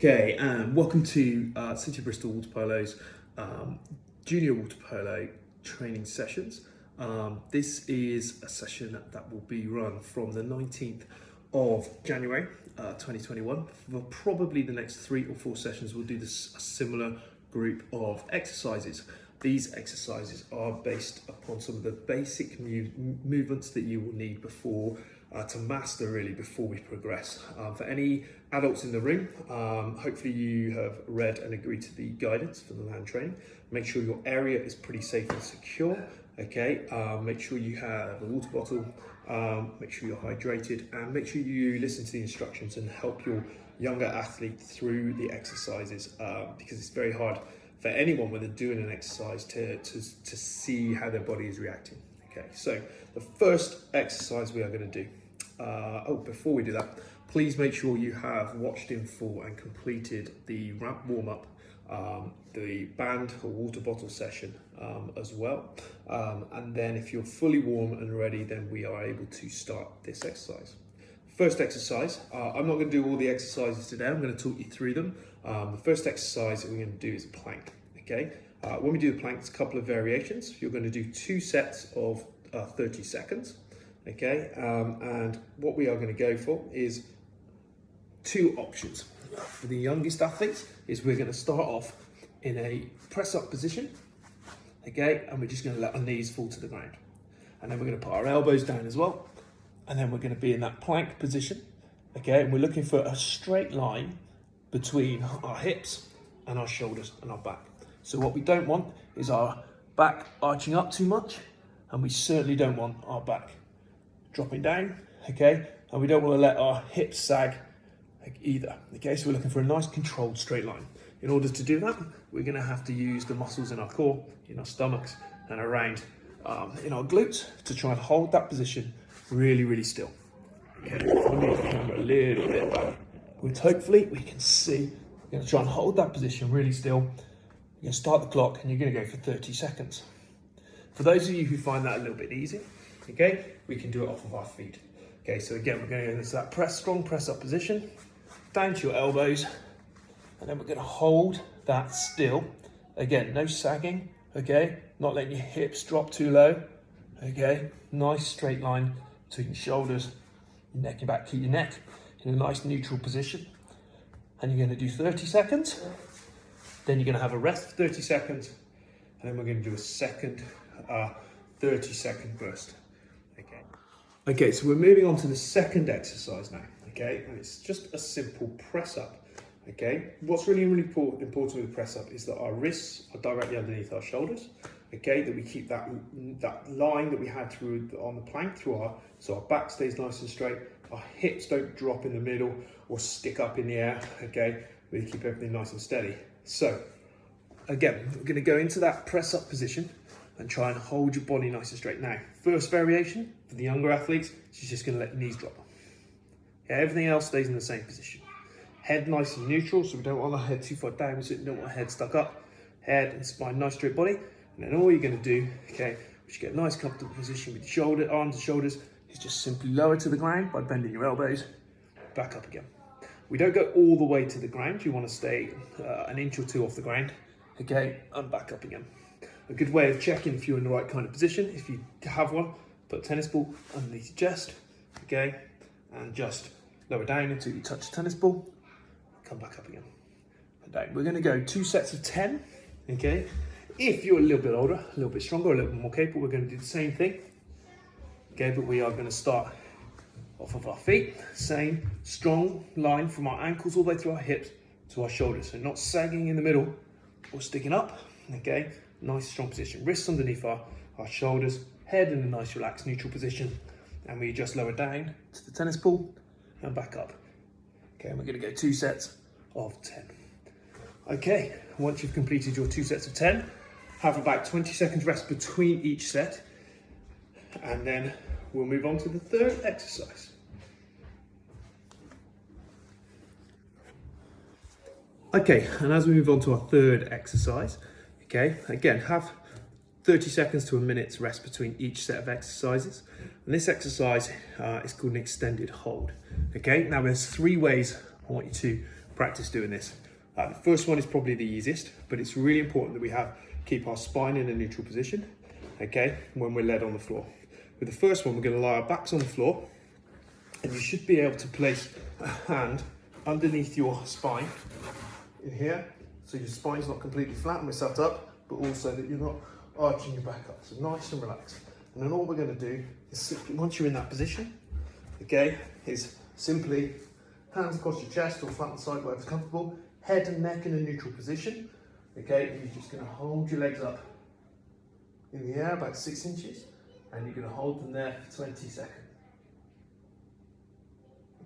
Okay, and welcome to City of Bristol Water Polo's Junior Water Polo training sessions. This is a session that will be run from the 19th of January 2021. For probably the next 3 or 4 sessions, we'll do this a similar group of exercises. These exercises are based upon some of the basic movements that you will need before to master really before we progress. For any adults in the room, hopefully you have read and agreed to the guidance for the land training. Make sure your area is pretty safe and secure. Okay, make sure you have a water bottle, make sure you're hydrated, and make sure you listen to the instructions and help your younger athlete through the exercises, because it's very hard for anyone when they're doing an exercise to see how their body is reacting. Okay, so the first exercise we are going to do, before we do that, please make sure you have watched in full and completed the ramp warm-up, the band or water bottle session as well. And then if you're fully warm and ready, then we are able to start this exercise. First exercise, I'm not going to do all the exercises today, I'm going to talk you through them. The first exercise that we're going to do is a plank. Okay, when we do the plank, it's a couple of variations. You're going to do 2 sets of 30 seconds. Okay, and what we are going to go for is 2 options. For the youngest athletes, is we're going to start off in a press up position. Okay, and we're just going to let our knees fall to the ground. And then we're going to put our elbows down as well. And then we're going to be in that plank position. Okay, and we're looking for a straight line between our hips and our shoulders and our back. So what we don't want is our back arching up too much, and we certainly don't want our back dropping down, okay? And we don't want to let our hips sag either, okay? So we're looking for a nice controlled straight line. In order to do that, we're going to have to use the muscles in our core, in our stomachs, and around in our glutes to try and hold that position really, really still. Okay, I'll move the camera a little bit back, which hopefully we can see. We're going to try and hold that position really still. You're going to start the clock and you're going to go for 30 seconds. For those of you who find that a little bit easy, okay, we can do it off of our feet. Okay, so again, we're going to go into that strong press up position, down to your elbows, and then we're going to hold that still. Again, no sagging, okay, not letting your hips drop too low, okay, nice straight line between your shoulders, your neck and back. Keep your neck in a nice neutral position, and you're going to do 30 seconds. Then you're going to have a rest for 30 seconds, and then we're going to do a second 30-second burst. Okay, so we're moving on to the second exercise now. Okay, and it's just a simple press up. Okay, what's really important with the press up is that our wrists are directly underneath our shoulders. Okay, that we keep that line that we had on the plank so our back stays nice and straight. Our hips don't drop in the middle or stick up in the air. Okay, we keep everything nice and steady. So again, we're going to go into that press up position and try and hold your body nice and straight. Now, first variation for the younger athletes, she's just going to let your knees drop. Okay, everything else stays in the same position. Head nice and neutral, so we don't want our head too far down, so we don't want our head stuck up. Head and spine, nice straight body. And then all you're going to do, okay, which you get a nice comfortable position with your arms and shoulders, is just simply lower to the ground by bending your elbows, back up again. We don't go all the way to the ground. You want to stay an inch or 2 off the ground, okay, and back up again. A good way of checking if you're in the right kind of position, if you have one, put a tennis ball underneath your chest, okay, and just lower down until you touch the tennis ball, come back up again, and down. We're going to go 2 sets of 10, okay. If you're a little bit older, a little bit stronger, a little bit more capable, we're going to do the same thing, okay, but we are going to start off of our feet, same strong line from our ankles all the way through our hips to our shoulders, so not sagging in the middle or sticking up, okay. Nice strong position, wrists underneath our shoulders, head in a nice relaxed neutral position, and we just lower down to the tennis ball and back up. Okay, and we're going to go 2 sets of 10. Okay, once you've completed your 2 sets of 10, have about 20 seconds rest between each set, and then we'll move on to the third exercise. Okay, and as we move on to our third exercise, okay, again, have 30 seconds to a minute's rest between each set of exercises. And this exercise is called an extended hold. Okay, now there's 3 ways I want you to practice doing this. The first one is probably the easiest, but it's really important that we keep our spine in a neutral position, okay, when we're led on the floor. With the first one, we're going to lie our backs on the floor, and you should be able to place a hand underneath your spine in here, so your spine's not completely flat and we're sat up, but also that you're not arching your back up. So nice and relaxed. And then all we're going to do is simply, once you're in that position, okay, is simply hands across your chest or flat on the side, wherever's comfortable, head and neck in a neutral position, okay, and you're just going to hold your legs up in the air about 6 inches, and you're going to hold them there for 20 seconds.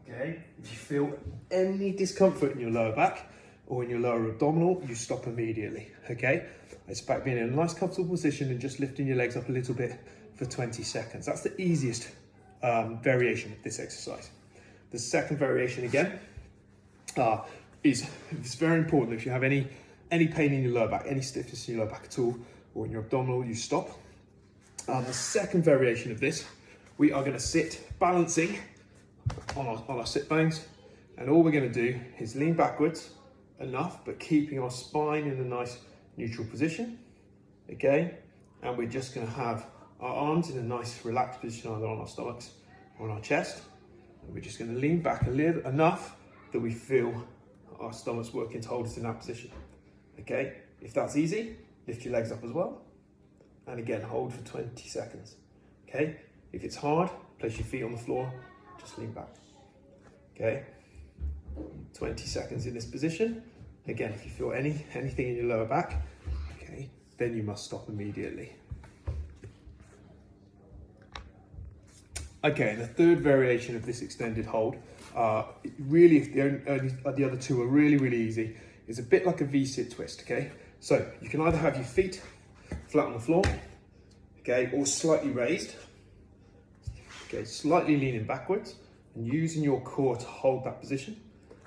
Okay, if you feel any discomfort in your lower back or in your lower abdominal, you stop immediately, okay? It's about being in a nice comfortable position and just lifting your legs up a little bit for 20 seconds. That's the easiest variation of this exercise. The second variation again is it's very important. If you have any pain in your lower back, any stiffness in your lower back at all, or in your abdominal, you stop. The second variation of this, we are going to sit balancing on our sit bones, and all we're going to do is lean backwards enough, but keeping our spine in a nice neutral position, okay? And we're just going to have our arms in a nice relaxed position, either on our stomachs or on our chest, and we're just going to lean back a little enough that we feel our stomachs working to hold us in that position, okay? If that's easy, lift your legs up as well, and again hold for 20 seconds, okay? If it's hard, place your feet on the floor, just lean back, okay? 20 seconds in this position. Again, if you feel anything in your lower back, okay, then you must stop immediately. Okay, the third variation of this extended hold, really, if the other two are really, really easy, is a bit like a V-sit twist, okay? So you can either have your feet flat on the floor, okay, or slightly raised, okay, slightly leaning backwards and using your core to hold that position.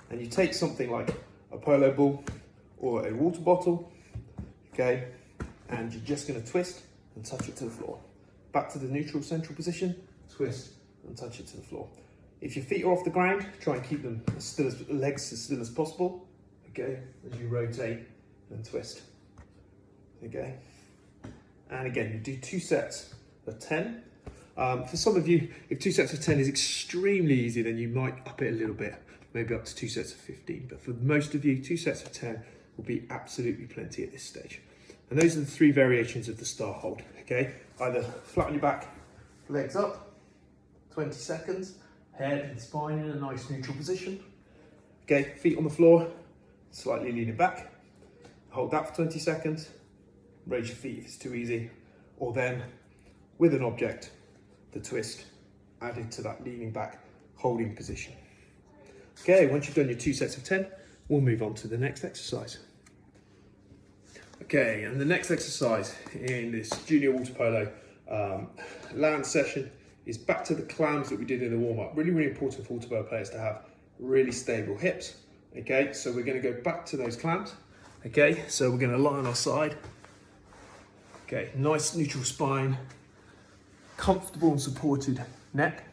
And you take something like a polo ball or a water bottle, okay, and you're just going to twist and touch it to the floor. Back to the neutral central position, twist and touch it to the floor. If your feet are off the ground, try and keep them legs as still as possible, okay, as you rotate and twist, okay. And again, you do 2 sets of 10. For some of you, if 2 sets of 10 is extremely easy, then you might up it a little bit, maybe up to 2 sets of 15. But for most of you, 2 sets of 10 will be absolutely plenty at this stage. And those are the 3 variations of the star hold, okay? Either flat on your back, legs up, 20 seconds, head and spine in a nice neutral position. Okay, feet on the floor, slightly leaning back. Hold that for 20 seconds. Raise your feet if it's too easy. Or then, with an object, the twist added to that leaning back holding position. Okay, once you've done your 2 sets of 10, we'll move on to the next exercise. Okay, and the next exercise in this junior water polo land session is back to the clams that we did in the warm-up. Really, really important for water polo players to have really stable hips. Okay, so we're going to go back to those clams. Okay, so we're going to lie on our side. Okay, nice neutral spine, comfortable and supported neck.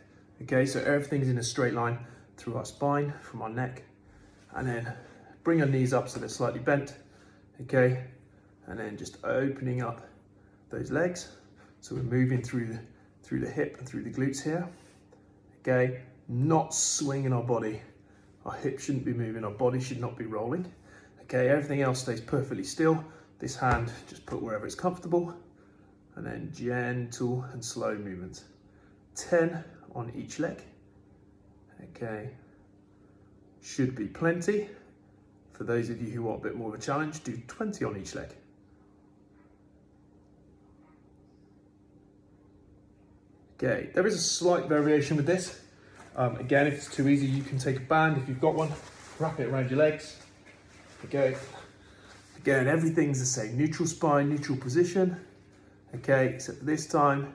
Okay, so everything's in a straight line through our spine, from our neck, and then bring our knees up so they're slightly bent. Okay, and then just opening up those legs. So we're moving through the hip and through the glutes here. Okay, not swinging our body. Our hip shouldn't be moving, our body should not be rolling. Okay, everything else stays perfectly still. This hand just put wherever it's comfortable, and then gentle and slow movements. 10 on each leg. Okay, should be plenty. For those of you who want a bit more of a challenge, do 20 on each leg. Okay, there is a slight variation with this. Again, if it's too easy, you can take a band if you've got one, wrap it around your legs. Okay, again, everything's the same. Neutral spine, neutral position. Okay, except this time,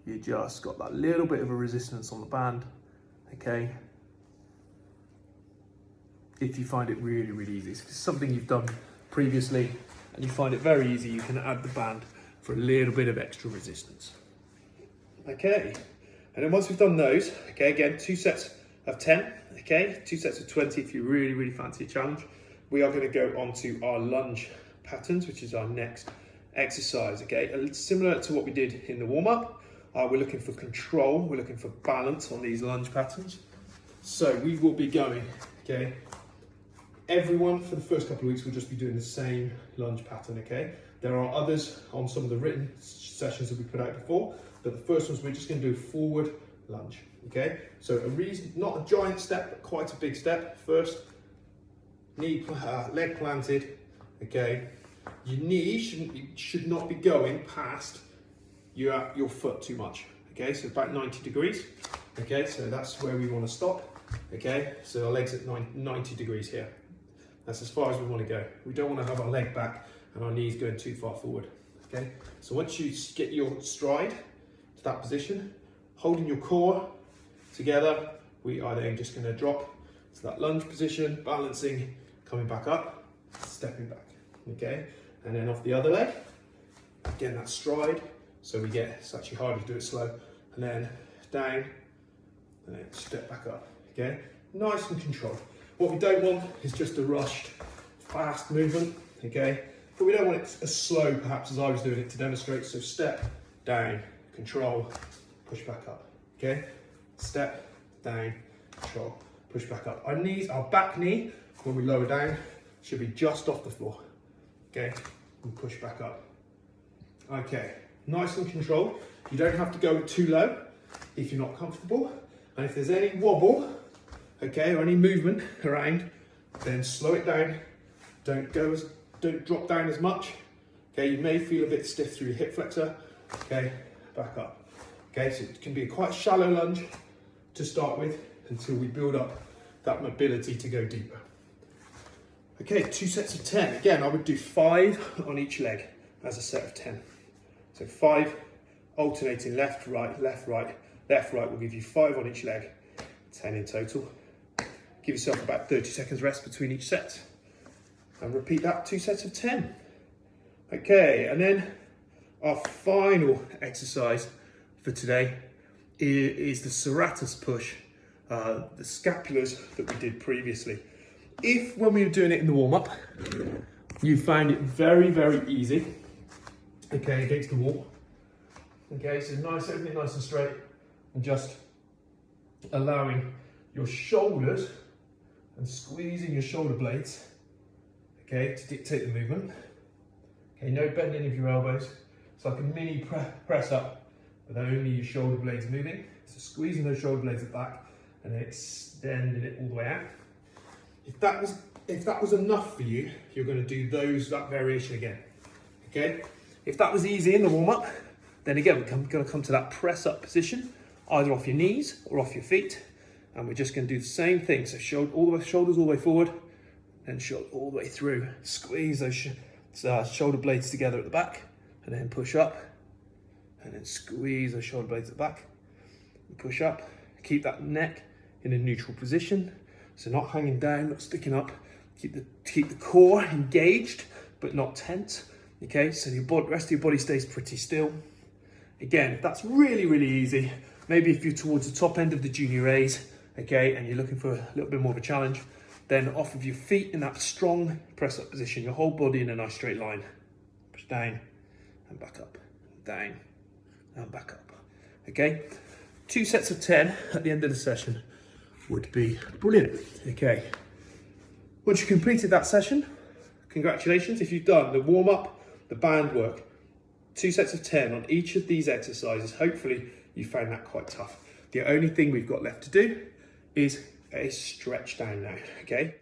you just got that little bit of a resistance on the band. Okay, if you find it really, really easy. It's something you've done previously and you find it very easy, you can add the band for a little bit of extra resistance. Okay, and then once we've done those, okay, again, 2 sets of 10, okay? 2 sets of 20 if you really, really fancy a challenge. We are gonna go on to our lunge patterns, which is our next exercise, okay? Similar to what we did in the warm-up, we're looking for control, we're looking for balance on these lunge patterns. So we will be going, okay? Everyone for the first couple of weeks will just be doing the same lunge pattern, okay? There are others on some of the written sessions that we put out before, but the first ones we're just going to do a forward lunge, okay? So not a giant step, but quite a big step. First, leg planted, okay? Your knee should not be going past your foot too much, okay? So about 90 degrees, okay? So that's where we want to stop, okay? So our legs at 90 degrees here. That's as far as we want to go. We don't want to have our leg back and our knees going too far forward, okay? So once you get your stride to that position, holding your core together, we are then just going to drop to that lunge position, balancing, coming back up, stepping back, okay? And then off the other leg, again that stride, so it's actually harder to do it slow, and then down, and then step back up, okay? Nice and controlled. What we don't want is just a rushed, fast movement, okay? But we don't want it as slow, perhaps, as I was doing it to demonstrate. So step, down, control, push back up, okay? Step, down, control, push back up. Our knees, our back knee, when we lower down, should be just off the floor, okay? And push back up. Okay, nice and controlled. You don't have to go too low if you're not comfortable. And if there's any wobble, okay, or any movement around, then slow it down. Don't drop down as much. Okay, you may feel a bit stiff through your hip flexor. Okay, back up. Okay, so it can be a quite shallow lunge to start with until we build up that mobility to go deeper. Okay, 2 sets of 10. Again, I would do 5 on each leg as a set of 10. So 5 alternating left, right, left, right, left, right will give you 5 on each leg, 10 in total. Give yourself about 30 seconds rest between each set. And repeat that 2 sets of 10. Okay, and then our final exercise for today is the serratus push, the scapulars that we did previously. If, when we were doing it in the warm-up, you found it very, very easy, okay, against the wall. Okay, so everything nice and straight, and just allowing your shoulders and squeezing your shoulder blades, okay, to dictate the movement. Okay, no bending of your elbows. It's like a mini press up, but only your shoulder blades moving. So squeezing those shoulder blades at the back and then extending it all the way out. If that was enough for you, you're going to do that variation again. Okay. If that was easy in the warm up, then again we're going to come to that press up position, either off your knees or off your feet. And we're just going to do the same thing. So shoulders all the way forward, and shoulder all the way through. Squeeze those shoulder blades together at the back, and then push up, and then squeeze those shoulder blades at the back, and push up. Keep that neck in a neutral position, so not hanging down, not sticking up. Keep the core engaged, but not tense. Okay, so the rest of your body stays pretty still. Again, if that's really, really easy, maybe if you're towards the top end of the junior A's, okay, and you're looking for a little bit more of a challenge, then off of your feet in that strong press up position, your whole body in a nice straight line. Push down and back up, down and back up. Okay, 2 sets of 10 at the end of the session would be brilliant. Okay, once you've completed that session, congratulations. If you've done the warm up, the band work, 2 sets of 10 on each of these exercises, hopefully you found that quite tough. The only thing we've got left to do is a stretch down now, okay?